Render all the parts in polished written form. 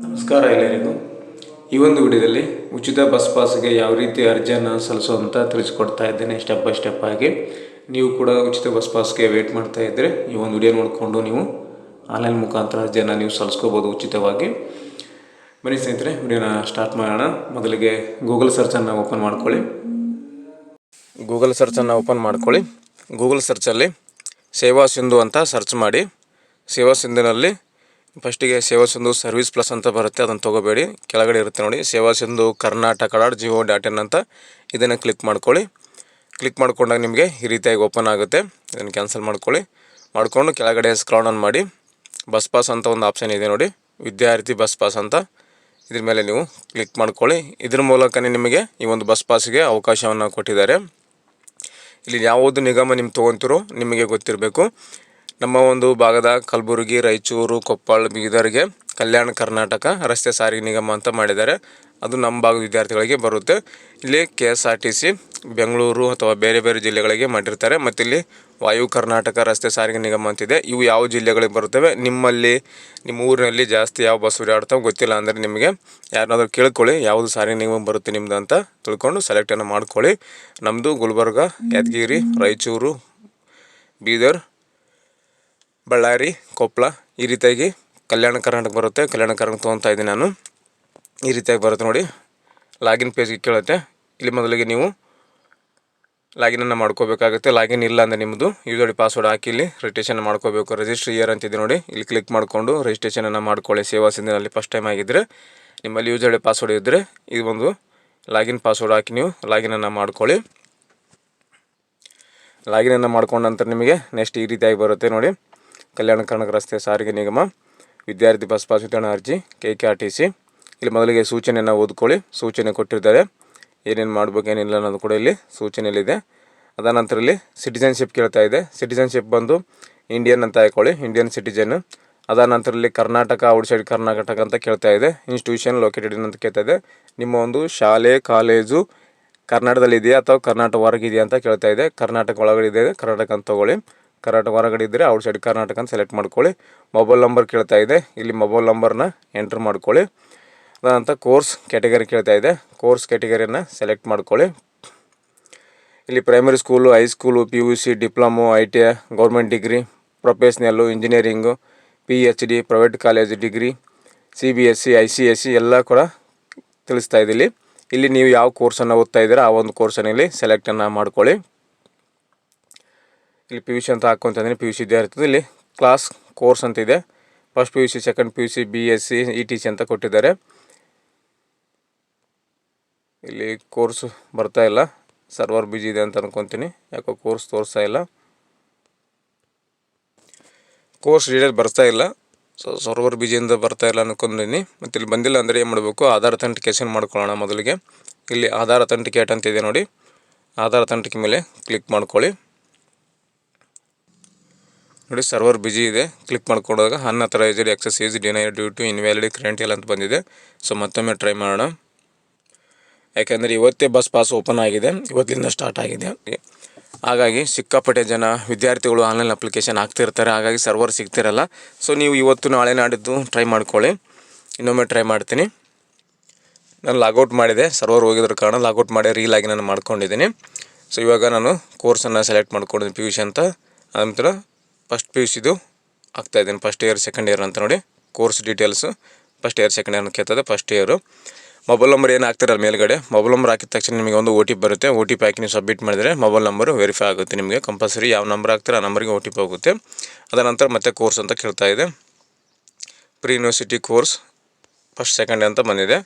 ನಮಸ್ಕಾರ ಎಲ್ಲರಿಗೂ. ಈ ಒಂದು ವಿಡಿಯೋದಲ್ಲಿ ಉಚಿತ ಬಸ್ ಪಾಸ್ಗೆ ಯಾವ ರೀತಿ ಅರ್ಜಿಯನ್ನು ಸಲ್ಲಿಸುವಂತ ತಿಳಿಸ್ಕೊಡ್ತಾ ಇದ್ದೇನೆ ಸ್ಟೆಪ್ ಬೈ ಸ್ಟೆಪ್ ಆಗಿ. ನೀವು ಕೂಡ ಉಚಿತ ಬಸ್ ಪಾಸ್ಗೆ ವೇಟ್ ಮಾಡ್ತಾ ಇದ್ದರೆ ಈ ಒಂದು ವಿಡಿಯೋ ನೋಡಿಕೊಂಡು ನೀವು ಆನ್ಲೈನ್ ಮುಖಾಂತರ ಅರ್ಜಿಯನ್ನು ನೀವು ಸಲ್ಲಿಸ್ಕೋಬೋದು ಉಚಿತವಾಗಿ. ಬನ್ನಿ ಸ್ನೇಹಿತರೆ, ವಿಡಿಯೋನ ಸ್ಟಾರ್ಟ್ ಮಾಡೋಣ. ಮೊದಲಿಗೆ ಗೂಗಲ್ ಸರ್ಚನ್ನು ಓಪನ್ ಮಾಡ್ಕೊಳ್ಳಿ. ಗೂಗಲ್ ಸರ್ಚಲ್ಲಿ ಸೇವಾ ಸಿಂಧು ಅಂತ ಸರ್ಚ್ ಮಾಡಿ. ಸೇವಾ ಸಿಂಧುನಲ್ಲಿ ಫಸ್ಟಿಗೆ ಸೇವಾ ಸಿಂಧು ಸರ್ವಿಸ್ ಪ್ಲಸ್ ಅಂತ ಬರುತ್ತೆ, ಅದನ್ನು ತೊಗೋಬೇಡಿ. ಕೆಳಗಡೆ ಇರುತ್ತೆ ನೋಡಿ, ಸೇವಾ ಸಿಂಧು karnataka.gov.in ಅಂತ. ಇದನ್ನು ಕ್ಲಿಕ್ ಮಾಡ್ಕೊಳ್ಳಿ. ಕ್ಲಿಕ್ ಮಾಡ್ಕೊಂಡಾಗ ನಿಮಗೆ ಈ ರೀತಿಯಾಗಿ ಓಪನ್ ಆಗುತ್ತೆ. ಇದನ್ನು ಕ್ಯಾನ್ಸಲ್ ಮಾಡಿಕೊಂಡು ಕೆಳಗಡೆ ಸ್ಕ್ರಾಲ್ ಡೌನ್ ಮಾಡಿ ಬಸ್ ಪಾಸ್ ಅಂತ ಒಂದು ಆಪ್ಷನ್ ಇದೆ ನೋಡಿ, ವಿದ್ಯಾರ್ಥಿ ಬಸ್ ಪಾಸ್ ಅಂತ. ಇದ್ರ ಮೇಲೆ ನೀವು ಕ್ಲಿಕ್ ಮಾಡ್ಕೊಳ್ಳಿ. ಇದ್ರ ಮೂಲಕನೇ ನಿಮಗೆ ಈ ಒಂದು ಬಸ್ ಪಾಸ್ಗೆ ಅವಕಾಶವನ್ನು ಕೊಟ್ಟಿದ್ದಾರೆ. ಇಲ್ಲಿ ಯಾವುದು ನಿಗಮ ನಿಮ್ಮ ತೊಗೊತಿರೋ ನಿಮಗೆ ಗೊತ್ತಿರಬೇಕು. ನಮ್ಮ ಒಂದು ಭಾಗದ ಕಲಬುರಗಿ, ರಾಯಚೂರು, ಕೊಪ್ಪಳ, ಬೀದರ್ಗೆ ಕಲ್ಯಾಣ ಕರ್ನಾಟಕ ರಸ್ತೆ ಸಾರಿಗೆ ನಿಗಮ ಅಂತ ಮಾಡಿದ್ದಾರೆ. ಅದು ನಮ್ಮ ಭಾಗದ ವಿದ್ಯಾರ್ಥಿಗಳಿಗೆ ಬರುತ್ತೆ. ಇಲ್ಲಿ KSRTC ಬೆಂಗಳೂರು ಅಥವಾ ಬೇರೆ ಬೇರೆ ಜಿಲ್ಲೆಗಳಿಗೆ ಮಾಡಿರ್ತಾರೆ. ಮತ್ತು ಇಲ್ಲಿ ವಾಯು ಕರ್ನಾಟಕ ರಸ್ತೆ ಸಾರಿಗೆ ನಿಗಮ ಅಂತಿದೆ. ಇವು ಯಾವ ಜಿಲ್ಲೆಗಳಿಗೆ ಬರುತ್ತವೆ, ನಿಮ್ಮ ಊರಿನಲ್ಲಿ ಜಾಸ್ತಿ ಯಾವ ಬಸ್ ಓಡಾಡ್ತಾವೆ ಗೊತ್ತಿಲ್ಲ ಅಂದರೆ ನಿಮಗೆ ಯಾರನ್ನಾದ್ರೂ ಕೇಳ್ಕೊಳ್ಳಿ, ಯಾವುದು ಸಾರಿಗೆ ನಿಗಮ ಬರುತ್ತೆ ನಿಮ್ಮದು ಅಂತ ತಿಳ್ಕೊಂಡು ಸೆಲೆಕ್ಟನ್ನು ಮಾಡ್ಕೊಳ್ಳಿ. ನಮ್ಮದು ಗುಲ್ಬರ್ಗ, ಯಾದಗಿರಿ, ರಾಯಚೂರು, ಬೀದರ್, ಬಳ್ಳಾರಿ, ಕೊಪ್ಪಳ ಈ ರೀತಿಯಾಗಿ ಕಲ್ಯಾಣ ಕರ್ನಾಟಕ ಬರುತ್ತೆ. ಕಲ್ಯಾಣ ಕರ್ನಾಟಕ ತೊಗೊತಾ ಇದ್ದೀನಿ ನಾನು. ಈ ರೀತಿಯಾಗಿ ಬರುತ್ತೆ ನೋಡಿ. ಲಾಗಿನ್ ಪೇಜ್ಗೆ ಕೇಳುತ್ತೆ. ಇಲ್ಲಿ ಮೊದಲಿಗೆ ನೀವು ಲಾಗಿನನ್ನು ಮಾಡ್ಕೋಬೇಕಾಗುತ್ತೆ. ಲಾಗಿನ್ ಇಲ್ಲ ಅಂದರೆ ನಿಮ್ಮದು ಯೂಸರ್ ಪಾಸ್ವರ್ಡ್ ಹಾಕಿ ಇಲ್ಲಿ ರಿಜಿಸ್ಟ್ರೇಷನ್ ಮಾಡ್ಕೋಬೇಕು. ರಿಜಿಸ್ಟ್ರ್ ಇಯರ್ ಅಂತಿದೆ ನೋಡಿ, ಇಲ್ಲಿ ಕ್ಲಿಕ್ ಮಾಡಿಕೊಂಡು ರಿಜಿಸ್ಟ್ರೇಷನನ್ನು ಮಾಡ್ಕೊಳ್ಳಿ. ಸೇವಾ ಸಿಂಧಿನಲ್ಲಿ ಫಸ್ಟ್ ಟೈಮ್ ಆಗಿದ್ದರೆ ನಿಮ್ಮಲ್ಲಿ ಯೂಸರ್ ಪಾಸ್ವರ್ಡ್ ಇದ್ದರೆ ಇದು ಒಂದು ಲಾಗಿನ್ ಪಾಸ್ವರ್ಡ್ ಹಾಕಿ ನೀವು ಲಾಗಿನನ್ನು ಮಾಡ್ಕೊಳ್ಳಿ. ಲಾಗಿನನ್ನು ಮಾಡ್ಕೊಂಡ ನಂತರ ನಿಮಗೆ ನೆಕ್ಸ್ಟ್ ಈ ರೀತಿಯಾಗಿ ಬರುತ್ತೆ ನೋಡಿ, ಕಲ್ಯಾಣ ಕರ್ನಾಟಕ ರಸ್ತೆ ಸಾರಿಗೆ ನಿಗಮ ವಿದ್ಯಾರ್ಥಿ ಬಸ್ ಪಾಸ್ ವಿತರಣಾ ಅರ್ಜಿ KSRTC. ಇಲ್ಲಿ ಮೊದಲಿಗೆ ಸೂಚನೆಯನ್ನು ಓದ್ಕೊಳ್ಳಿ. ಸೂಚನೆ ಕೊಟ್ಟಿರ್ತಾರೆ, ಏನೇನು ಮಾಡ್ಬೇಕು ಏನಿಲ್ಲ ಅನ್ನೋದು ಕೂಡ ಇಲ್ಲಿ ಸೂಚನೆಯಲ್ಲಿದೆ. ಅದಾದ ನಂತರ ಇಲ್ಲಿ ಸಿಟಿಜನ್ಶಿಪ್ ಕೇಳ್ತಾ ಇದೆ. ಸಿಟಿಜನ್ಶಿಪ್ ಬಂದು ಇಂಡಿಯನ್ ಅಂತ ಹಾಕೊಳ್ಳಿ, ಇಂಡಿಯನ್ ಸಿಟಿಜನ್. ಅದಾದ ನಂತರ ಇಲ್ಲಿ ಕರ್ನಾಟಕ, ಔಟ್ಸೈಡ್ ಕರ್ನಾಟಕ ಅಂತ ಕೇಳ್ತಾ ಇದೆ. ಇನ್ಸ್ಟಿಟ್ಯೂಷನ್ ಲೊಕೇಟೆಡ್ ಅಂತ ಕೇಳ್ತಾ ಇದೆ. ನಿಮ್ಮ ಒಂದು ಶಾಲೆ ಕಾಲೇಜು ಕರ್ನಾಟಕದಲ್ಲಿ ಇದೆಯಾ ಅಥವಾ ಕರ್ನಾಟಕ ಹೊರಗಿದೆಯಾ ಅಂತ ಕೇಳ್ತಾ ಇದೆ. ಕರ್ನಾಟಕ ಒಳಗಡೆ ಇದೆ ಕರ್ನಾಟಕ ಅಂತ ತೊಗೊಳ್ಳಿ. ಕರ್ನಾಟಕ ಹೊರಗಡೆ ಇದ್ದರೆ ಔಟ್ಸೈಡ್ ಕರ್ನಾಟಕ ಅಂತ ಸೆಲೆಕ್ಟ್ ಮಾಡ್ಕೊಳ್ಳಿ. ಮೊಬೈಲ್ ನಂಬರ್ ಕೇಳ್ತಾ ಇದೆ, ಇಲ್ಲಿ ಮೊಬೈಲ್ ನಂಬರ್ನ ಎಂಟ್ರ್ ಮಾಡ್ಕೊಳ್ಳಿ. ಅದಂತ ಕೋರ್ಸ್ ಕ್ಯಾಟಗರಿ ಕೇಳ್ತಾ ಇದೆ, ಕೋರ್ಸ್ ಕ್ಯಾಟಗರಿಯನ್ನು ಸೆಲೆಕ್ಟ್ ಮಾಡ್ಕೊಳ್ಳಿ. ಇಲ್ಲಿ primary school, high school, PUC, diploma, ITI, government degree, professional, engineering, PhD, private college degree, CBSE, ICSE ಎಲ್ಲ ಕೂಡ ತಿಳಿಸ್ತಾ ಇದೆ. ಇಲ್ಲಿ ನೀವು ಯಾವ ಕೋರ್ಸನ್ನು ಓದ್ತಾ ಇದ್ದೀರಾ ಆ ಒಂದು ಕೋರ್ಸನ್ನು ಇಲ್ಲಿ ಸೆಲೆಕ್ಟನ್ನು ಮಾಡ್ಕೊಳ್ಳಿ. ಇಲ್ಲಿ PUC ಅಂತ ಹಾಕ್ಕೊಂತಂದರೆ PUC ವಿದ್ಯಾರ್ಥಿ. ಇಲ್ಲಿ ಕ್ಲಾಸ್ ಕೋರ್ಸ್ ಅಂತಿದೆ. First PUC, second PUC, BSc, ETC ಅಂತ ಕೊಟ್ಟಿದ್ದಾರೆ. ಇಲ್ಲಿ ಕೋರ್ಸ್ ಬರ್ತಾ ಇಲ್ಲ, ಸರ್ವರ್ ಬಿಜಿ ಇದೆ ಅಂತ ಅನ್ಕೊತೀನಿ. ಯಾಕೋ ಕೋರ್ಸ್ ತೋರಿಸ್ತಾ ಇಲ್ಲ, ಕೋರ್ಸ್ ಡೀಟೇಲ್ ಬರ್ತಾ ಇಲ್ಲ. ಸರ್ವರ್ ಬಿಜಿಯಿಂದ ಬರ್ತಾ ಇಲ್ಲ ಅನ್ಕೊಂಡಿನಿ. ಮತ್ತು ಇಲ್ಲಿ ಬಂದಿಲ್ಲ ಅಂದರೆ ಏನು ಮಾಡಬೇಕು, ಆಧಾರ್ ಅಥೆಂಟಿಕೇಷನ್ ಮಾಡ್ಕೊಳ್ಳೋಣ. ಮೊದಲಿಗೆ ಇಲ್ಲಿ ಆಧಾರ್ ಅಥೆಂಟಿಕೇಟ್ ಅಂತಿದೆ ನೋಡಿ, ಆಧಾರ್ ಅಥೆಂಟಿಕೇಟ್ ಮೇಲೆ ಕ್ಲಿಕ್ ಮಾಡ್ಕೊಳ್ಳಿ. ನೋಡಿ ಸರ್ವರ್ ಬಿಜಿ ಇದೆ. ಕ್ಲಿಕ್ ಮಾಡ್ಕೊಂಡಾಗ unauthorized access is denied due to invalid credential ಅಂತ ಬಂದಿದೆ. ಸೊ ಮತ್ತೊಮ್ಮೆ ಟ್ರೈ ಮಾಡೋಣ. ಯಾಕೆಂದರೆ ಇವತ್ತೇ ಬಸ್ ಪಾಸ್ ಓಪನ್ ಆಗಿದೆ, ಇವತ್ತಿಂದ ಸ್ಟಾರ್ಟ್ ಆಗಿದೆ. ಹಾಗಾಗಿ ಸಿಕ್ಕಾಪಟ್ಟೆ ಜನ ವಿದ್ಯಾರ್ಥಿಗಳು ಆನ್ಲೈನ್ ಅಪ್ಲಿಕೇಶನ್ ಹಾಕ್ತಿರ್ತಾರೆ. ಹಾಗಾಗಿ ಸರ್ವರ್ ಸಿಗ್ತಿರಲ್ಲ. ಸೊ ನೀವು ಇವತ್ತು ನಾಳೆ ನಾಡಿದ್ದು ಟ್ರೈ ಮಾಡ್ಕೊಳ್ಳಿ. ಇನ್ನೊಮ್ಮೆ ಟ್ರೈ ಮಾಡ್ತೀನಿ. ನಾನು ಲಾಗೌಟ್ ಮಾಡಿದೆ, ಸರ್ವರ್ ಹೋಗಿದ್ರ ಕಾರಣ ಲಾಗೌಟ್ ಮಾಡಿ ರೀಲಾಗಿನನ್ನು ಮಾಡ್ಕೊಂಡಿದ್ದೀನಿ. ಸೊ ಇವಾಗ ನಾನು ಕೋರ್ಸನ್ನು ಸೆಲೆಕ್ಟ್ ಮಾಡ್ಕೊಂಡಿದ್ದೀನಿ PUC ಅಂತ. ನಂತರ ಫಸ್ಟ್ PUCದು ಹಾಕ್ತಾಯಿದ್ದೀನಿ. ಫಸ್ಟ್ ಇಯರ್ ಸೆಕೆಂಡ್ ಇಯರ್ ಅಂತ ನೋಡಿ, course details first year second year ಅಂತ ಕೇಳ್ತದೆ. ಫಸ್ಟ್ ಇಯರು ಮೊಬೈಲ್ ನಂಬರ್ ಏನು ಹಾಕ್ತಿರಲ್ಲ ಮೇಲ್ಗಡೆ, ಮೊಬೈಲ್ ನಂಬರ್ ಹಾಕಿದ ತಕ್ಷಣ ನಿಮಗೆ ಒಂದು OTP ಬರುತ್ತೆ. OTP ಹಾಕಿ ನೀವು ಸಬ್ಮಿಟ್ ಮಾಡಿದರೆ ಮೊಬೈಲ್ ನಂಬರು ವೆರಿಫೈ ಆಗುತ್ತೆ. ನಿಮಗೆ ಕಂಪಲ್ಸರಿ ಯಾವ ನಂಬರ್ ಹಾಕ್ತೀರ ಆ ನಂಬರ್ಗೆ OTP ಹೋಗುತ್ತೆ. ಅದರ ನಂತರ ಮತ್ತೆ ಕೋರ್ಸ್ ಅಂತ ಕೇಳ್ತಾ ಇದೆ. Pre university course first second ಅಂತ ಬಂದಿದೆ.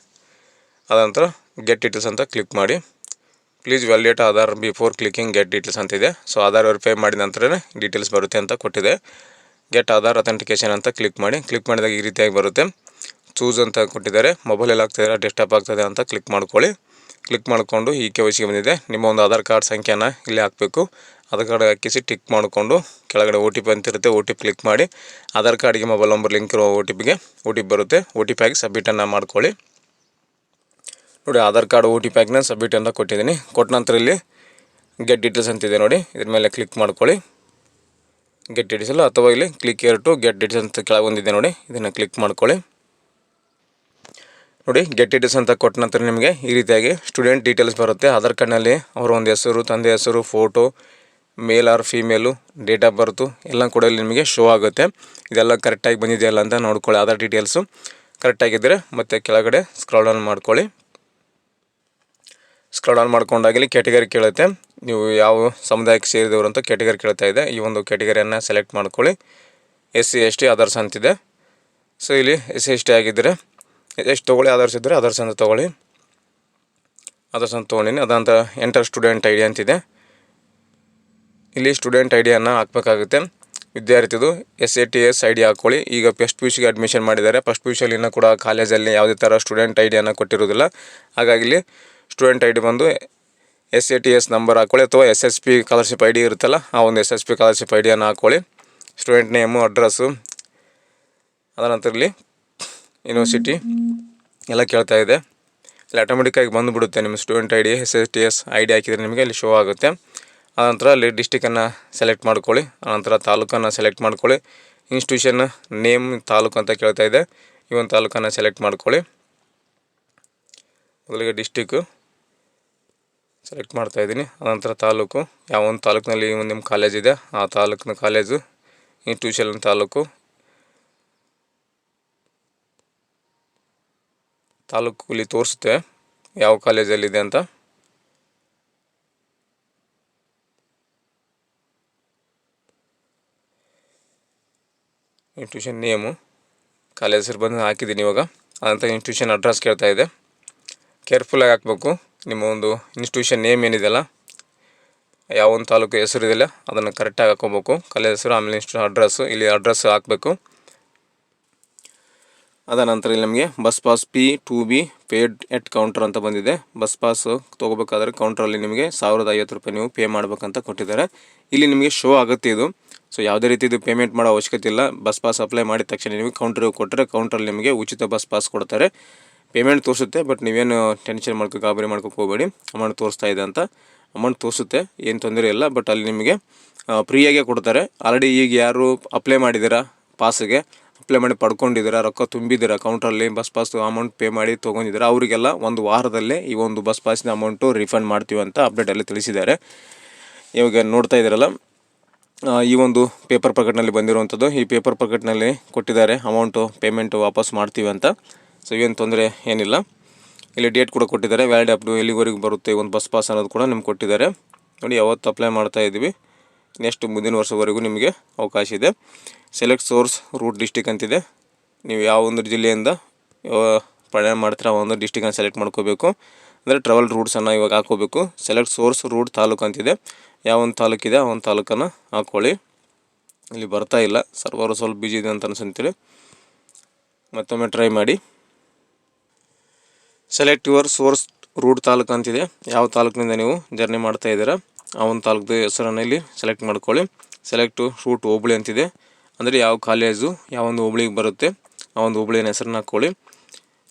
ಅದ ನಂತರ ಗೆಟ್ ಡೀಟೇಲ್ಸ್ ಅಂತ ಕ್ಲಿಕ್ ಮಾಡಿ. Please validate Aadhaar before clicking get details ಅಂತಿದೆ. ಸೊ ಆಧಾರ್ ವೆರಿಫೈ ಮಾಡಿದ ನಂತರನೇ ಡೀಟೇಲ್ಸ್ ಬರುತ್ತೆ ಅಂತ ಕೊಟ್ಟಿದೆ. ಗೆಟ್ ಆಧಾರ್ ಅಥೆಂಟಿಕೇಷನ್ ಅಂತ ಕ್ಲಿಕ್ ಮಾಡಿ. ಕ್ಲಿಕ್ ಮಾಡಿದಾಗ ಈ ರೀತಿಯಾಗಿ ಬರುತ್ತೆ. ಚೂಸ್ ಅಂತ ಕೊಟ್ಟಿದ್ದಾರೆ. ಮೊಬೈಲಲ್ಲಿ ಆಗ್ತಾಯಿಲ್ಲ, ಡೆಸ್ಕ್ಟಾಪ್ ಆಗ್ತದೆ ಅಂತ ಕ್ಲಿಕ್ ಮಾಡ್ಕೊಳ್ಳಿ. ಕ್ಲಿಕ್ ಮಾಡಿಕೊಂಡು ಈ KYC ಬಂದಿದೆ. ನಿಮ್ಮ ಒಂದು ಆಧಾರ್ ಕಾರ್ಡ್ ಸಂಖ್ಯೆನ ಇಲ್ಲಿ ಹಾಕಬೇಕು. ಆಧಾರ್ ಕಾರ್ಡ್ ಹಾಕಿಸಿ ಟಿಕ್ ಮಾಡಿಕೊಂಡು ಕೆಳಗಡೆ OTP ಅಂತಿರುತ್ತೆ, OTP ಕ್ಲಿಕ್ ಮಾಡಿ. ಆಧಾರ್ ಕಾರ್ಡಿಗೆ ಮೊಬೈಲ್ ನಂಬರ್ ಲಿಂಕ್ ಇರೋ OTP ಬರುತ್ತೆ. OTP ಹಾಕಿ ಸಬ್ಮಿಟನ್ನು ಮಾಡ್ಕೊಳ್ಳಿ. ನೋಡಿ ಆಧಾರ್ ಕಾರ್ಡ್ OTP ಹಾಕಿ ನಾನು ಸಬ್ಮಿಟ್ ಅಂತ ಕೊಟ್ಟಿದ್ದೀನಿ. ಕೊಟ್ಟ ನಂತರ ಇಲ್ಲಿ ಗೆಟ್ ಡೀಟೇಲ್ಸ್ ಅಂತಿದೆ ನೋಡಿ, ಇದ್ರ ಮೇಲೆ ಕ್ಲಿಕ್ ಮಾಡ್ಕೊಳ್ಳಿ. ಗೆಟ್ ಡೀಟೇಲ್ಸ್ ಅಥವಾ ಇಲ್ಲಿ click here to get details ಅಂತ ಕೆಳಗೆ ಬಂದಿದೆ ನೋಡಿ, ಇದನ್ನು ಕ್ಲಿಕ್ ಮಾಡ್ಕೊಳ್ಳಿ. ನೋಡಿ ಗೆಟ್ ಡೀಟೇಲ್ಸ್ ಅಂತ ಕೊಟ್ಟ ನಂತರ ನಿಮಗೆ ಈ ರೀತಿಯಾಗಿ ಸ್ಟೂಡೆಂಟ್ ಡೀಟೇಲ್ಸ್ ಬರುತ್ತೆ. ಆಧಾರ್ ಕಾರ್ಡ್ನಲ್ಲಿ ಅವರ ಒಂದು ಹೆಸರು, ತಂದೆ ಹೆಸರು, photo, male or female, date of birth ಎಲ್ಲ ಕೂಡ ಇಲ್ಲಿ ನಿಮಗೆ ಶೋ ಆಗುತ್ತೆ. ಇದೆಲ್ಲ ಕರೆಕ್ಟಾಗಿ ಬಂದಿದೆಯಲ್ಲ ಅಂತ ನೋಡ್ಕೊಳ್ಳಿ. ಆಧಾರ್ ಡೀಟೇಲ್ಸು ಕರೆಕ್ಟಾಗಿದ್ದರೆ ಮತ್ತು ಕೆಳಗಡೆ ಸ್ಕ್ರಾಲ್ ಡೌನ್ ಮಾಡ್ಕೊಳ್ಳಿ. ಸ್ಕ್ರಾಲ್ ಡೌನ್ ಮಾಡ್ಕೊಂಡಾಗಲಿ ಕ್ಯಾಟಗರಿ ಕೇಳುತ್ತೆ, ನೀವು ಯಾವ ಸಮುದಾಯಕ್ಕೆ ಸೇರಿದವರು ಅಂತ ಕ್ಯಾಟಗರಿ ಕೇಳ್ತಾ ಇದೆ. ಈ ಒಂದು ಕ್ಯಾಟಗರಿಯನ್ನು ಸೆಲೆಕ್ಟ್ ಮಾಡ್ಕೊಳ್ಳಿ. SC ST ಅದರ್ಸ್ ಅಂತಿದೆ. ಸೊ ಇಲ್ಲಿ SC ST ಆಗಿದ್ದರೆ ಎಷ್ಟು ತೊಗೊಳ್ಳಿ, ಅದರ್ಸ್ ಇದ್ದರೆ ಅದರ್ಸ್ ಅಂತ ತೊಗೊಳ್ಳಿ. ಅದರ್ಸ್ ಅಂತ ತೊಗೊಂಡಿನಿ. ಅದಂತ ಎಂಟರ್ ಸ್ಟೂಡೆಂಟ್ ID ಅಂತಿದೆ. ಇಲ್ಲಿ ಸ್ಟೂಡೆಂಟ್ ಐಡಿಯನ್ನು ಹಾಕಬೇಕಾಗುತ್ತೆ. ವಿದ್ಯಾರ್ಥಿದು SATS ID ಹಾಕ್ಕೊಳ್ಳಿ. ಈಗ ಫಸ್ಟ್ PUC ಅಡ್ಮಿಷನ್ ಮಾಡಿದ್ದಾರೆ. ಫಸ್ಟ್ PUC ಇನ್ನೂ ಕೂಡ ಕಾಲೇಜಲ್ಲಿ ಯಾವುದೇ ಥರ ಸ್ಟೂಡೆಂಟ್ ಐಡಿಯನ್ನು ಕೊಟ್ಟಿರೋದಿಲ್ಲ. ಹಾಗಾಗಿ ಇಲ್ಲಿ ಸ್ಟೂಡೆಂಟ್ ID ಬಂದು SATS ನಂಬರ್ ಹಾಕ್ಕೊಳ್ಳಿ, ಅಥವಾ SSP ಸ್ಕಾಲರ್ಶಿಪ್ ID ಇರುತ್ತಲ್ಲ, ಆ ಒಂದು SSP ಸ್ಕಾಲರ್ಶಿಪ್ ಐಡಿಯನ್ನು ಹಾಕ್ಕೊಳ್ಳಿ. ಸ್ಟೂಡೆಂಟ್ ನೇಮು, ಅಡ್ರೆಸ್ಸು, ಅದರ ನಂತರ ಇಲ್ಲಿ ಯೂನಿವರ್ಸಿಟಿ ಎಲ್ಲ ಕೇಳ್ತಾ ಇದೆ. ಇಲ್ಲಿ ಆಟೋಮೆಟಿಕ್ಕಾಗಿ ಬಂದುಬಿಡುತ್ತೆ ನಿಮ್ಮ ಸ್ಟೂಡೆಂಟ್ ID SATS ID ಹಾಕಿದರೆ ನಿಮಗೆ ಇಲ್ಲಿ ಶೋ ಆಗುತ್ತೆ. ಆನಂತರ ಅಲ್ಲಿ ಡಿಸ್ಟಿಕನ್ನು ಸೆಲೆಕ್ಟ್ ಮಾಡ್ಕೊಳ್ಳಿ. ಆನಂತರ ತಾಲೂಕನ್ನು ಸೆಲೆಕ್ಟ್ ಮಾಡ್ಕೊಳ್ಳಿ. ಇನ್ಸ್ಟಿಟ್ಯೂಷನ್ ನೇಮ್ ತಾಲೂಕು ಅಂತ ಕೇಳ್ತಾ ಇದೆ. ಈ ಒಂದು ತಾಲೂಕನ್ನು ಸೆಲೆಕ್ಟ್ ಮಾಡ್ಕೊಳ್ಳಿ. ಮೊದಲಿಗೆ ಡಿಸ್ಟಿಕ್ಕು ಸೆಲೆಕ್ಟ್ ಮಾಡ್ತಾಯಿದ್ದೀನಿ. ಆನಂತರ ತಾಲೂಕು, ಯಾವ ಒಂದು ತಾಲೂಕಿನಲ್ಲಿ ನಿಮ್ಮ ಕಾಲೇಜ್ ಇದೆ ಆ ತಾಲೂಕಿನ ಕಾಲೇಜು, ಇನ್ಸ್ಟಿಟ್ಯೂಷನ್ ತಾಲೂಕು ಇಲ್ಲಿ ತೋರಿಸುತ್ತೆ ಯಾವ ಕಾಲೇಜಲ್ಲಿದೆ ಅಂತ. ಇನ್ಸ್ಟಿಟ್ಯೂಷನ್ ನೇಮು, ಕಾಲೇಜ್ ಹೆಸರು ಬಂದು ಹಾಕಿದ್ದೀನಿ ಇವಾಗ. ಅದಂತ ಇನ್ಸ್ಟಿಟ್ಯೂಷನ್ ಅಡ್ರೆಸ್ ಕೇಳ್ತಾ ಇದೆ. ಕೇರ್ಫುಲ್ಲಾಗಿ ಹಾಕಬೇಕು. ನಿಮ್ಮ ಒಂದು ಇನ್ಸ್ಟಿಟ್ಯೂಷನ್ ನೇಮ್ ಏನಿದೆಯಲ್ಲ, ಯಾವ ಒಂದು ತಾಲೂಕು ಹೆಸರು ಇದೆಯಲ್ಲ ಅದನ್ನು ಕರೆಕ್ಟಾಗಿ ಹಾಕ್ಕೋಬೇಕು. ಕಾಲೇಜ್ ಹೆಸರು, ಆಮೇಲೆ ಇನ್ಸ್ಟಿಟ್ಯೂಷನ್ ಅಡ್ರೆಸ್ಸು, ಇಲ್ಲಿ ಅಡ್ರೆಸ್ ಹಾಕಬೇಕು. ಅದ ನಂತರ ಇಲ್ಲಿ ನಮಗೆ ಬಸ್ ಪಾಸ್ P2B ಪೇಡ್ ಎಟ್ ಕೌಂಟರ್ ಅಂತ ಬಂದಿದೆ. ಬಸ್ ಪಾಸ್ ತೊಗೋಬೇಕಾದ್ರೆ ಕೌಂಟ್ರಲ್ಲಿ ನಿಮಗೆ 1050 ರೂಪಾಯಿ ನೀವು ಪೇ ಮಾಡಬೇಕಂತ ಕೊಟ್ಟಿದ್ದಾರೆ. ಇಲ್ಲಿ ನಿಮಗೆ ಶೋ ಆಗುತ್ತೆ ಇದು. ಸೊ ಯಾವುದೇ ರೀತಿ ಇದು ಪೇಮೆಂಟ್ ಮಾಡೋ ಅವಶ್ಯಕತೆ ಇಲ್ಲ. ಬಸ್ ಪಾಸ್ ಅಪ್ಲೈ ಮಾಡಿದ ತಕ್ಷಣ ನಿಮಗೆ ಕೌಂಟ್ರಿಗೆ ಕೊಟ್ಟರೆ ಕೌಂಟ್ರಲ್ಲಿ ನಿಮಗೆ ಉಚಿತ ಬಸ್ ಪಾಸ್ ಕೊಡ್ತಾರೆ. ಪೇಮೆಂಟ್ ತೋರಿಸುತ್ತೆ, ಬಟ್ ನೀವೇನು ಟೆನ್ಷನ್ ಗಾಬರಿ ಮಾಡ್ಕೋಕೆ ಹೋಗಬೇಡಿ. ಅಮೌಂಟ್ ತೋರಿಸ್ತಾ ಇದೆ ಅಂತ ಅಮೌಂಟ್ ತೋರಿಸುತ್ತೆ, ಏನು ತೊಂದರೆ ಇಲ್ಲ. ಬಟ್ ಅಲ್ಲಿ ನಿಮಗೆ ಫ್ರೀಯಾಗೇ ಕೊಡ್ತಾರೆ. ಆಲ್ರೆಡಿ ಈಗ ಯಾರು ಅಪ್ಲೈ ಮಾಡಿದ್ದೀರಾ ಪಾಸಿಗೆ, ಅಪ್ಲೈ ಮಾಡಿ ಪಡ್ಕೊಂಡಿದ್ದೀರಾ, ರೊಕ್ಕ ತುಂಬಿದ್ದೀರಾ ಕೌಂಟ್ರಲ್ಲಿ, ಬಸ್ ಪಾಸ್ ಅಮೌಂಟ್ ಪೇ ಮಾಡಿ ತೊಗೊಂಡಿದ್ದೀರಾ, ಅವರಿಗೆಲ್ಲ ಒಂದು ವಾರದಲ್ಲೇ ಈ ಒಂದು ಬಸ್ ಪಾಸಿನ ಅಮೌಂಟು ರಿಫಂಡ್ ಮಾಡ್ತೀವಿ ಅಂತ ಅಪ್ಡೇಟಲ್ಲಿ ತಿಳಿಸಿದ್ದಾರೆ. ಇವಾಗ ನೋಡ್ತಾ ಇದ್ದೀರಲ್ಲ, ಈ ಒಂದು ಪೇಪರ್ ಪ್ರಕಟಣೆಯಲ್ಲಿ ಬಂದಿರುವಂಥದ್ದು. ಈ ಪೇಪರ್ ಪ್ರಕಟಣೆಯಲ್ಲಿ ಕೊಟ್ಟಿದ್ದಾರೆ ಅಮೌಂಟು ಪೇಮೆಂಟು ವಾಪಸ್ ಮಾಡ್ತೀವಿ ಅಂತ. ಸೊ ಏನು ತೊಂದರೆ ಏನಿಲ್ಲ. ಇಲ್ಲಿ ಡೇಟ್ ಕೂಡ ಕೊಟ್ಟಿದ್ದಾರೆ, ವ್ಯಾಲಿಡ್ ಅಪ್ ಟು ಎಲ್ಲಿವರೆಗೂ ಬರುತ್ತೆ ಒಂದು ಬಸ್ ಪಾಸ್ ಅನ್ನೋದು ಕೂಡ ನಿಮ್ಗೆ ಕೊಟ್ಟಿದ್ದಾರೆ. ನೋಡಿ ಯಾವತ್ತು ಅಪ್ಲೈ ಮಾಡ್ತಾ ಇದ್ದೀವಿ, ನೆಕ್ಸ್ಟ್ ಮುಂದಿನ ವರ್ಷವರೆಗೂ ನಿಮಗೆ ಅವಕಾಶ ಇದೆ. ಸೆಲೆಕ್ಟ್ ಸೋರ್ಸ್ ರೂಟ್ ಡಿಸ್ಟಿಕ್ ಅಂತಿದೆ. ನೀವು ಯಾವ ಒಂದು ಜಿಲ್ಲೆಯಿಂದ ಪ್ರಯಾಣ ಮಾಡ್ತೀರ ಆ ಒಂದು ಡಿಸ್ಟಿಕನ್ನು ಸೆಲೆಕ್ಟ್ ಮಾಡ್ಕೋಬೇಕು. ಅಂದರೆ ಟ್ರಾವೆಲ್ ರೂಟ್ಸನ್ನು ಇವಾಗ ಹಾಕೋಬೇಕು. ಸೆಲೆಕ್ಟ್ ಸೋರ್ಸ್ ರೂಟ್ ತಾಲೂಕು ಅಂತಿದೆ. ಯಾವ ಒಂದು ತಾಲೂಕಿದೆ ಆ ಒಂದು ತಾಲೂಕನ್ನು ಹಾಕ್ಕೊಳ್ಳಿ. ಇಲ್ಲಿ ಬರ್ತಾ ಇಲ್ಲ, ಸರ್ವರು ಸ್ವಲ್ಪ ಬಿಜಿ ಇದೆ ಅಂತ ಅನ್ಸುತ್ತೇಳಿ. ಮತ್ತೊಮ್ಮೆ ಟ್ರೈ ಮಾಡಿ. Select your source route taluk ಅಂತಿದೆ. ಯಾವ ತಾಲೂಕಿನಿಂದ ನೀವು ಜರ್ನಿ ಮಾಡ್ತಾ ಇದ್ದೀರಾ ಆ ಒಂದು ತಾಲೂಕು ಹೆಸರನ್ನು ಇಲ್ಲಿ ಸೆಲೆಕ್ಟ್ ಮಾಡ್ಕೊಳ್ಳಿ. ಸೆಲೆಕ್ಟು ರೂಟ್ ಹೋಬಳಿ ಅಂತಿದೆ. ಅಂದರೆ ಯಾವ ಕಾಲೇಜು ಯಾವ ಒಂದು ಹೋಬಳಿಗೆ ಬರುತ್ತೆ ಆ ಒಂದು ಹೋಬಳಿನ ಹೆಸರನ್ನ ಹಾಕ್ಕೊಳ್ಳಿ.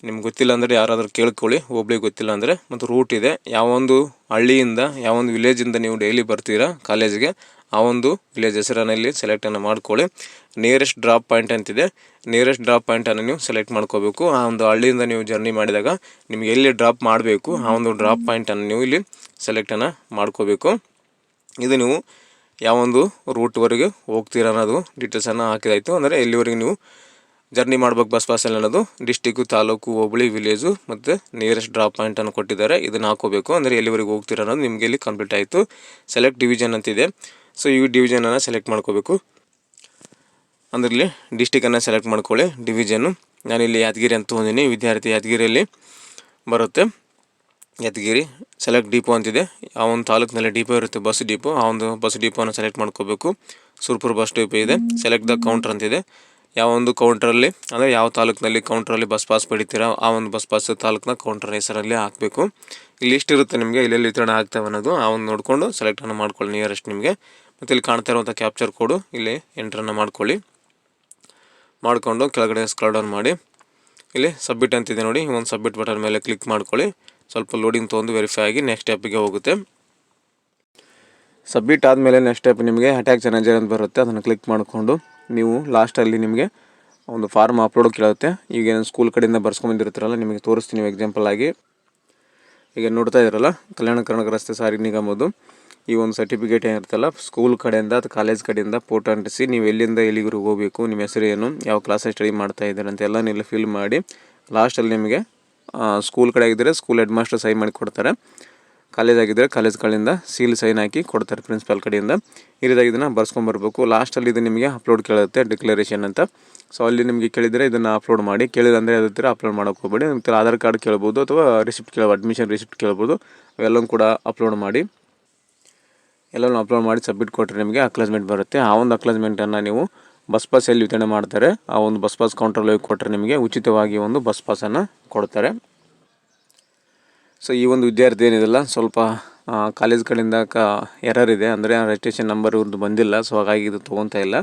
ನಿಮ್ಗೆ ಗೊತ್ತಿಲ್ಲ ಅಂದರೆ ಯಾರಾದರೂ ಕೇಳ್ಕೊಳ್ಳಿ, ಹೋಬಳಿ ಗೊತ್ತಿಲ್ಲ ಅಂದರೆ. ಮತ್ತು ರೂಟ್ ಇದೆ, ಯಾವೊಂದು ಹಳ್ಳಿಯಿಂದ ಯಾವೊಂದು ವಿಲೇಜಿಂದ ನೀವು ಡೈಲಿ ಬರ್ತೀರಾ ಕಾಲೇಜಿಗೆ ಆ ಒಂದು ವಿಲೇಜ್ ಹೆಸರನ್ನು ಇಲ್ಲಿ ಸೆಲೆಕ್ಟನ್ನು ಮಾಡ್ಕೊಳ್ಳಿ. ನಿಯರೆಸ್ಟ್ ಡ್ರಾಪ್ ಪಾಯಿಂಟ್ ಅಂತಿದೆ. ನಿಯರೆಸ್ಟ್ ಡ್ರಾಪ್ ಪಾಯಿಂಟನ್ನು ನೀವು ಸೆಲೆಕ್ಟ್ ಮಾಡ್ಕೋಬೇಕು. ಆ ಒಂದು ಹಳ್ಳಿಯಿಂದ ನೀವು ಜರ್ನಿ ಮಾಡಿದಾಗ ನಿಮಗೆ ಎಲ್ಲಿ ಡ್ರಾಪ್ ಮಾಡಬೇಕು ಆ ಒಂದು ಡ್ರಾಪ್ ಪಾಯಿಂಟನ್ನು ನೀವು ಇಲ್ಲಿ ಸೆಲೆಕ್ಟನ್ನು ಮಾಡ್ಕೋಬೇಕು. ಇದು ನೀವು ಯಾವೊಂದು ರೂಟ್ವರೆಗೆ ಹೋಗ್ತೀರ ಅನ್ನೋದು ಡೀಟೇಲ್ಸನ್ನು ಹಾಕಿದಾಯಿತು. ಅಂದರೆ ಎಲ್ಲಿವರೆಗೆ ನೀವು ಜರ್ನಿ ಮಾಡ್ಬೇಕು ಬಸ್ ಪಾಸಲ್ಲಿ ಅನ್ನೋದು ಡಿಸ್ಟಿಕ್ಕು, ತಾಲೂಕು, ಹೋಬಳಿ, ವಿಲೇಜು ಮತ್ತು ನಿಯರೆಸ್ಟ್ ಡ್ರಾಪ್ ಪಾಯಿಂಟನ್ನು ಕೊಟ್ಟಿದ್ದಾರೆ. ಇದನ್ನು ಹಾಕೋಬೇಕು. ಅಂದರೆ ಎಲ್ಲಿವರೆಗೆ ಹೋಗ್ತೀರ ಅನ್ನೋದು ನಿಮಗೆ ಇಲ್ಲಿ ಕಂಪ್ಲೀಟ್ ಆಯಿತು. ಸೆಲೆಕ್ಟ್ ಡಿವಿಷನ್ ಅಂತಿದೆ. ಸೊ ಈ ಡಿವಿಷನನ್ನು ಸೆಲೆಕ್ಟ್ ಮಾಡ್ಕೋಬೇಕು. ಅಂದರೆ ಇಲ್ಲಿ ಡಿಸ್ಟಿಕನ್ನು ಸೆಲೆಕ್ಟ್ ಮಾಡ್ಕೊಳ್ಳಿ. ಡಿವಿಷನ್ನು ನಾನಿಲ್ಲಿ ಯಾದಗಿರಿ ಅಂತ ತೊಗೊಂಡಿನಿ. ವಿದ್ಯಾರ್ಥಿ ಯಾದಗಿರಿಯಲ್ಲಿ ಬರುತ್ತೆ. ಯಾದಗಿರಿ ಸೆಲೆಕ್ಟ್ ಡಿಪೋ ಅಂತಿದೆ. ಆ ಒಂದು ತಾಲೂಕಿನಲ್ಲಿ ಡಿಪೋ ಇರುತ್ತೆ, ಬಸ್ ಡಿಪೋ. ಆ ಒಂದು ಬಸ್ ಡಿಪೋನ ಸೆಲೆಕ್ಟ್ ಮಾಡ್ಕೋಬೇಕು. ಸುರ್ಪುರ್ ಬಸ್ ಡಿಪೋ ಇದೆ. ಸೆಲೆಕ್ಟ್ ದ ಕೌಂಟರ್ ಅಂತಿದೆ. ಯಾವ ಒಂದು ಕೌಂಟ್ರಲ್ಲಿ ಅಂದರೆ ಯಾವ ತಾಲೂಕಿನಲ್ಲಿ ಕೌಂಟ್ರಲ್ಲಿ ಬಸ್ ಪಾಸ್ ಪಡಿತೀರಾ ಆ ಒಂದು ಬಸ್ ಪಾಸ್ ತಾಲೂಕಿನ ಕೌಂಟರ್ ಹೆಸರಲ್ಲಿ ಹಾಕಬೇಕು. ಇಲ್ಲಿ ಲಿಸ್ಟ್ ಇರುತ್ತೆ ನಿಮಗೆ ಎಲ್ಲೆಲ್ಲಿ ವಿತರಣೆ ಆಗ್ತವೆ ಅನ್ನೋದು. ಆ ಒಂದು ನೋಡಿಕೊಂಡು ಸೆಲೆಕ್ಟನ್ನು ಮಾಡ್ಕೊಳ್ಳಿ ನಿಯರೆಸ್ಟ್ ನಿಮಗೆ. ಮತ್ತು ಇಲ್ಲಿ ಕಾಣ್ತಾ ಇರುವಂಥ ಕ್ಯಾಪ್ಚರ್ ಕೋಡು ಇಲ್ಲಿ ಎಂಟ್ರನ್ನು ಮಾಡ್ಕೊಳ್ಳಿ. ಮಾಡಿಕೊಂಡು ಕೆಳಗಡೆ ಸ್ಕ್ರಾಲ್ ಡೌನ್ ಮಾಡಿ ಇಲ್ಲಿ ಸಬ್ಮಿಟ್ ಅಂತಿದೆ ನೋಡಿ. ಒಂದು ಸಬ್ಮಿಟ್ ಬಟನ್ ಮೇಲೆ ಕ್ಲಿಕ್ ಮಾಡ್ಕೊಳ್ಳಿ. ಸ್ವಲ್ಪ ಲೋಡಿಂಗ್ ತೊಗೊಂಡು ವೆರಿಫೈ ಆಗಿ ನೆಕ್ಸ್ಟ್ ಸ್ಟೆಪ್ಪಿಗೆ ಹೋಗುತ್ತೆ. ಸಬ್ಮಿಟ್ ಆದಮೇಲೆ ನೆಕ್ಸ್ಟ್ ಸ್ಟೆಪ್ ನಿಮಗೆ ಅಟ್ಯಾಚ್ ಮ್ಯಾನೇಜರ್ ಅಂತ ಬರುತ್ತೆ. ಅದನ್ನು ಕ್ಲಿಕ್ ಮಾಡಿಕೊಂಡು ನೀವು ಲಾಸ್ಟಲ್ಲಿ ನಿಮಗೆ ಒಂದು ಫಾರ್ಮ್ ಅಪ್ಲೋಡ್ ಕೇಳುತ್ತೆ. ಈಗ ಸ್ಕೂಲ್ ಕಡೆಯಿಂದ ಬರ್ಸ್ಕೊಂಬಂದಿರ್ತಾರಲ್ಲ, ನಿಮಗೆ ತೋರಿಸ್ತೀನಿ ಎಕ್ಸಾಂಪಲ್ ಆಗಿ. ಈಗ ನೋಡ್ತಾ ಇದ್ದೀರಲ್ಲ, ಕಲ್ಯಾಣ ಕರ್ನಾಟಕ ರಸ್ತೆ ಸಾರಿಗೆ ನಿಗಮದ್ದು ಈ ಒಂದು ಸರ್ಟಿಫಿಕೇಟ್ ಏನಿರುತ್ತಲ್ಲ, ಸ್ಕೂಲ್ ಕಡೆಯಿಂದ ಅಥವಾ ಕಾಲೇಜ್ ಕಡೆಯಿಂದ ಫೋಟೋ ಅಂಟಿಸಿ ನೀವು ಎಲ್ಲಿಂದ ಎಲ್ಲಿಗೂ ಹೋಗಬೇಕು, ನಿಮ್ಮ ಹೆಸರು ಏನು, ಯಾವ ಕ್ಲಾಸಲ್ಲಿ ಸ್ಟಡಿ ಮಾಡ್ತಾ ಇದ್ದೀರ ಅಂತ ಎಲ್ಲ ನೀವು ಫಿಲ್ ಮಾಡಿ ಲಾಸ್ಟಲ್ಲಿ ನಿಮಗೆ ಸ್ಕೂಲ್ ಕಡೆ ಆಗಿದ್ದರೆ ಸ್ಕೂಲ್ ಹೆಡ್ ಮಾಸ್ಟರ್ ಸೈನ್ ಮಾಡಿ ಕೊಡ್ತಾರೆ. ಕಾಲೇಜ್ ಆಗಿದ್ದರೆ ಕಾಲೇಜ್ ಕಡೆಯಿಂದ ಸೀಲ್ ಸೈನ್ ಹಾಕಿ ಕೊಡ್ತಾರೆ ಪ್ರಿನ್ಸಿಪಾಲ್ ಕಡೆಯಿಂದ. ಈ ರೀತಿಯಾಗಿ ಇದನ್ನು ಬರ್ಸ್ಕೊಂಬರ್ಬೇಕು. ಲಾಸ್ಟಲ್ಲಿ ಇದು ನಿಮಗೆ ಅಪ್ಲೋಡ್ ಕೇಳುತ್ತೆ, ಡಿಕ್ಲರೇಷನ್ ಅಂತ. ಸೊ ಅಲ್ಲಿ ನಿಮಗೆ ಕೇಳಿದರೆ ಇದನ್ನು ಅಪ್ಲೋಡ್ ಮಾಡಿ, ಕೇಳಿದ್ರೆ ಅಂದರೆ ಅದೇ ಥರ ಅಪ್ಲೋಡ್ ಮಾಡೋಕ್ಕೆ ಹೋಗಬೇಡಿ. ನಿಮ್ಮ ಆಧಾರ್ ಕಾರ್ಡ್ ಕೇಳ್ಬೋದು ಅಥವಾ ರಿಸಿಪ್ಟ್ ಅಡ್ಮಿಷನ್ ರಿಸಿಪ್ಟ್ ಕೇಳ್ಬೋದು. ಅವೆಲ್ಲವೂ ಕೂಡ ಅಪ್ಲೋಡ್ ಮಾಡಿ, ಎಲ್ಲನೂ ಅಪ್ಲೋಡ್ ಮಾಡಿ ಸಬ್ಮಿಟ್ ಕೊಟ್ಟರೆ ನಿಮಗೆ ಅಕ್ಲಾಜ್ಮೆಂಟ್ ಬರುತ್ತೆ. ಆ ಒಂದು ಅಕ್ಲಾಜ್ಮೆಂಟನ್ನು ನೀವು ಬಸ್ ಪಾಸ್ ಎಲ್ಲಿ ವಿತರಣೆ ಮಾಡ್ತಾರೆ ಆ ಒಂದು ಬಸ್ ಪಾಸ್ ಕೌಂಟ್ರಲ್ಲಿ ಹೋಗಿ ಕೊಟ್ಟರೆ ನಿಮಗೆ ಉಚಿತವಾಗಿ ಒಂದು ಬಸ್ ಪಾಸನ್ನು ಕೊಡ್ತಾರೆ. ಸೊ ಈ ಒಂದು ವಿದ್ಯಾರ್ಥಿ ಏನಿದೆಲ್ಲ ಸ್ವಲ್ಪ ಕಾಲೇಜ್ ಕಡೆಯಿಂದ ಎರರ್ ಇದೆ, ಅಂದರೆ ರಿಜಿಸ್ಟ್ರೇಷನ್ ನಂಬರ್ ಇವ್ರದ್ದು ಬಂದಿಲ್ಲ. ಸೊ ಹಾಗಾಗಿ ಇದು ತೊಗೊತಾ ಇಲ್ಲ.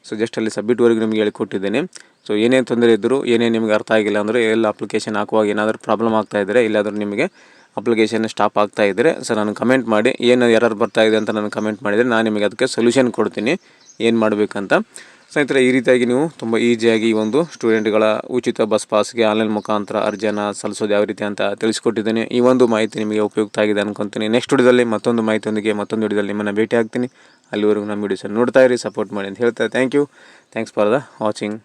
ಸೊ ಜಸ್ಟ್ ಅಲ್ಲಿ ಸಬ್ಮಿಟ್ವರೆಗೂ ನಿಮಗೆ ಹೇಳಿಕೊಟ್ಟಿದ್ದೇನೆ. ಸೊ ಏನೇನು ತೊಂದರೆ ಇದ್ದರೂ, ಏನೇನು ನಿಮಗೆ ಅರ್ಥ ಆಗಿಲ್ಲ ಅಂದರೆ, ಎಲ್ಲ ಅಪ್ಲಿಕೇಶನ್ ಹಾಕುವಾಗ ಏನಾದರೂ ಪ್ರಾಬ್ಲಮ್ ಆಗ್ತಾಯಿದ್ದರೆ, ಇಲ್ಲಾದರೂ ನಿಮಗೆ ಅಪ್ಲಿಕೇಶನ್ ಸ್ಟಾಪ್ ಆಗ್ತಾಯಿದ್ದರೆ ಸೊ ನನಗೆ ಕಮೆಂಟ್ ಮಾಡಿ. ಏನು ಎರರ್ ಬರ್ತಾಯಿದೆ ಅಂತ ನನಗೆ ಕಮೆಂಟ್ ಮಾಡಿದರೆ ನಾನು ನಿಮಗೆ ಅದಕ್ಕೆ ಸೊಲ್ಯೂಷನ್ ಕೊಡ್ತೀನಿ, ಏನು ಮಾಡಬೇಕಂತ. ಸ್ನೇಹಿತರೆ, ಈ ರೀತಿಯಾಗಿ ನೀವು ತುಂಬ ಈಸಿಯಾಗಿ ಈ ಒಂದು ಸ್ಟೂಡೆಂಟ್ಗಳ ಉಚಿತ ಬಸ್ ಪಾಸ್ಗೆ ಆನ್ಲೈನ್ ಮುಖಾಂತರ ಅರ್ಜಿಯನ್ನು ಸಲ್ಲಿಸೋದು ಯಾವ ರೀತಿ ಅಂತ ತಿಳಿಸ್ಕೊಟ್ಟಿದ್ದೇನೆ. ಈ ಒಂದು ಮಾಹಿತಿ ನಿಮಗೆ ಉಪಯುಕ್ತ ಆಗಿದೆ ಅನ್ಕೊತೀನಿ. ನೆಕ್ಸ್ಟ್ ವಿಡಿಯೋದಲ್ಲಿ ಮತ್ತೊಂದು ಮಾಹಿತಿಯೊಂದಿಗೆ ಮತ್ತೊಂದು ವಿಡಿಯೋದಲ್ಲಿ ನಿಮ್ಮನ್ನು ಭೇಟಿ ಆಗ್ತೀನಿ. ಅಲ್ಲಿವರೆಗೂ ನಮ್ಮ ವಿಡಿಯೋಸನ್ನು ನೋಡ್ತಾ ಇರಿ, ಸಪೋರ್ಟ್ ಮಾಡಿ ಅಂತ ಹೇಳ್ತಾ thank you. Thanks for the watching.